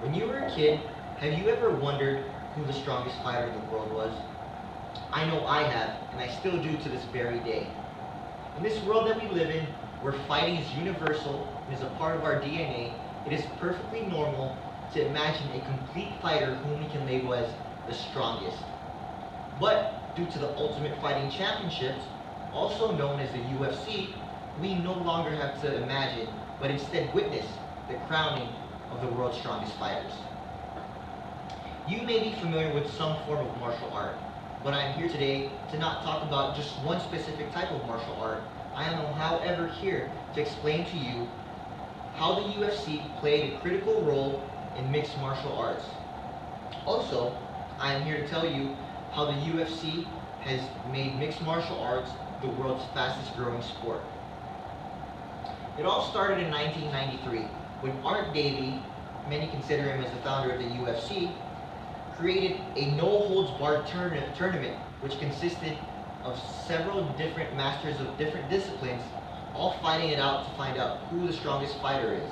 When you were a kid, have you ever wondered who the strongest fighter in the world was? I know I have, and I still do to this very day. In this world that we live in, where fighting is universal and is a part of our DNA, it is perfectly normal to imagine a complete fighter whom we can label as the strongest. But due to the Ultimate Fighting Championships, also known as the UFC, we no longer have to imagine, but instead witness the crowning of the world's strongest fighters. You may be familiar with some form of martial art, but I am here today to not talk about just one specific type of martial art. I am, however, here to explain to you how the UFC played a critical role in mixed martial arts. Also, I am here to tell you how the UFC has made mixed martial arts the world's fastest growing sport. It all started in 1993 when Art Davie, many consider him as the founder of the UFC, created a no-holds-barred tournament which consisted of several different masters of different disciplines, all fighting it out to find out who the strongest fighter is.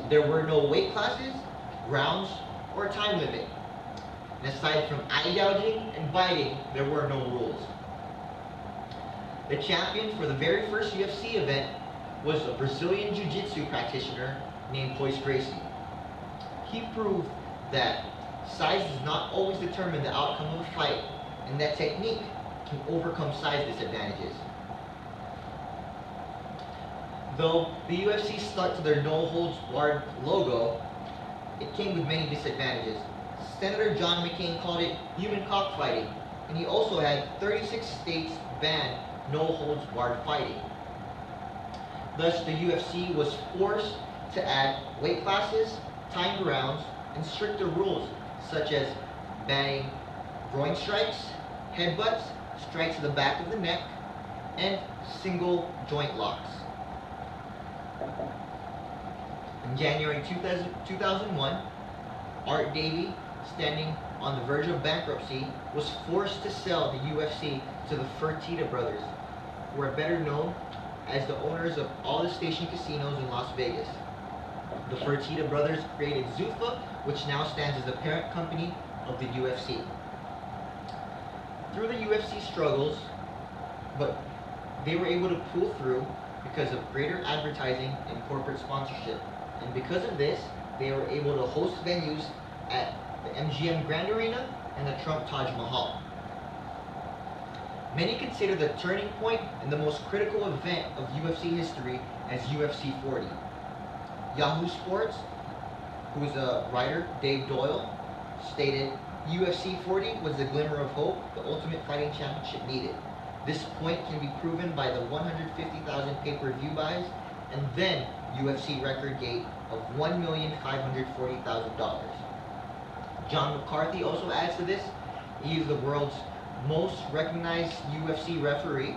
There were no weight classes, rounds, or a time limit. And aside from eye gouging and biting, there were no rules. The champion for the very first UFC event was a Brazilian Jiu-Jitsu practitioner named Royce Gracie. He proved that size does not always determine the outcome of a fight, and that technique can overcome size disadvantages. Though the UFC stuck to their no-holds-barred logo, it came with many disadvantages. Senator John McCain called it human cockfighting, and he also had 36 states ban no-holds-barred fighting. Thus, the UFC was forced to add weight classes, timed rounds, and stricter rules such as banning groin strikes, headbutts, strikes to the back of the neck, and single joint locks. In January 2001, Art Davie, standing on the verge of bankruptcy, was forced to sell the UFC to the Fertitta brothers, who are better known as the owners of all the station casinos in Las Vegas. The Fertitta brothers created Zuffa, which now stands as the parent company of the UFC. Through the UFC struggles, but they were able to pull through because of greater advertising and corporate sponsorship. And because of this, they were able to host venues at the MGM Grand Arena and the Trump Taj Mahal. Many consider the turning point and the most critical event of UFC history as UFC 40. Yahoo Sports, who is a writer, Dave Doyle, stated, UFC 40 was the glimmer of hope the Ultimate Fighting Championship needed. This point can be proven by the 150,000 pay-per-view buys and then UFC record gate of $1,540,000. John McCarthy also adds to this. He is the world's most recognized UFC referee,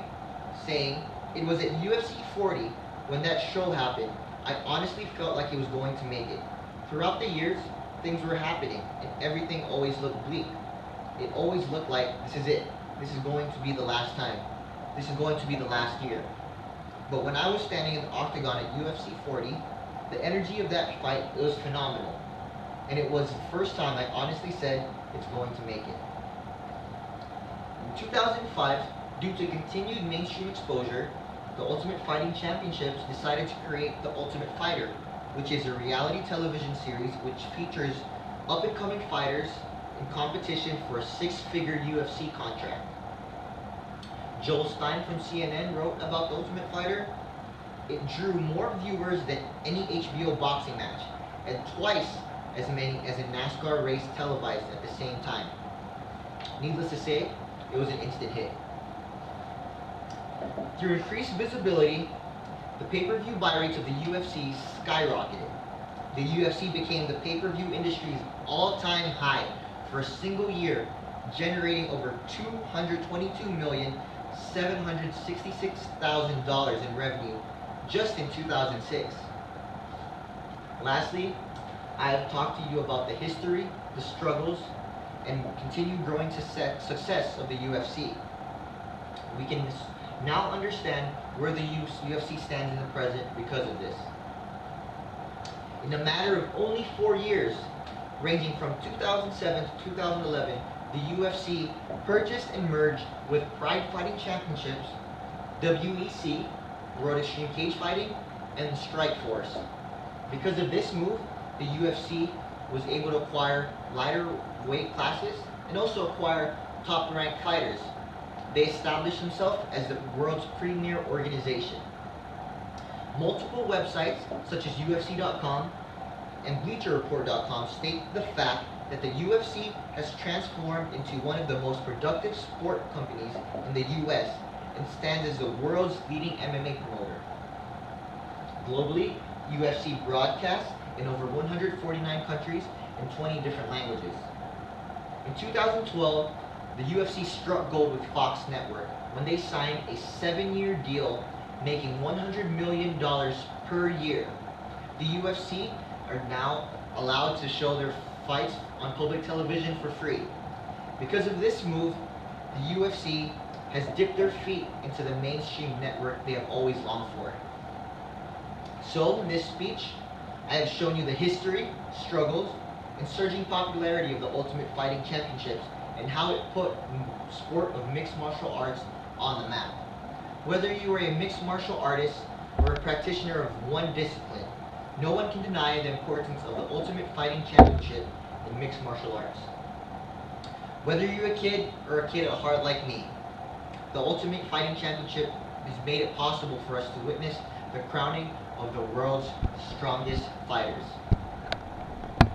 saying, "It was at UFC 40 when that show happened. I honestly felt like he was going to make it. Throughout the years, things were happening, and everything always looked bleak. It always looked like, this is it. This is going to be the last time. This is going to be the last year. But when I was standing in the octagon at UFC 40, the energy of that fight, it was phenomenal. And it was the first time I honestly said, it's going to make it." In 2005, due to continued mainstream exposure, the Ultimate Fighting Championships decided to create The Ultimate Fighter, which is a reality television series which features up-and-coming fighters in competition for a six-figure UFC contract. Joel Stein from CNN wrote about The Ultimate Fighter. It drew more viewers than any HBO boxing match, and twice as many as a NASCAR race televised at the same time. Needless to say, it was an instant hit. Through increased visibility, the pay-per-view buy rates of the UFC skyrocketed. The UFC became the pay-per-view industry's all-time high for a single year, generating over $222,766,000 in revenue just in 2006. Lastly, I have talked to you about the history, the struggles, and continued growing success of the UFC. We can now understand where the UFC stands in the present because of this. In a matter of only 4 years, ranging from 2007 to 2011, the UFC purchased and merged with Pride Fighting Championships, WEC, World Extreme Cage Fighting, and Strikeforce. Because of this move, the UFC was able to acquire lighter weight classes and also acquire top-ranked fighters. They established themselves as the world's premier organization. Multiple websites, such as UFC.com and BleacherReport.com, state the fact that the UFC has transformed into one of the most productive sport companies in the US and stands as the world's leading MMA promoter. Globally, UFC broadcasts in over 149 countries and 20 different languages. In 2012, the UFC struck gold with Fox Network when they signed a 7-year deal making $100 million per year. The UFC are now allowed to show their fights on public television for free. Because of this move, the UFC has dipped their feet into the mainstream network they have always longed for. So, in this speech, I have shown you the history, struggles, and surging popularity of the Ultimate Fighting Championships and how it put the sport of mixed martial arts on the map. Whether you are a mixed martial artist or a practitioner of one discipline, no one can deny the importance of the Ultimate Fighting Championship in mixed martial arts. Whether you're a kid or a kid at heart like me, the Ultimate Fighting Championship has made it possible for us to witness the crowning of the world's strongest fighters.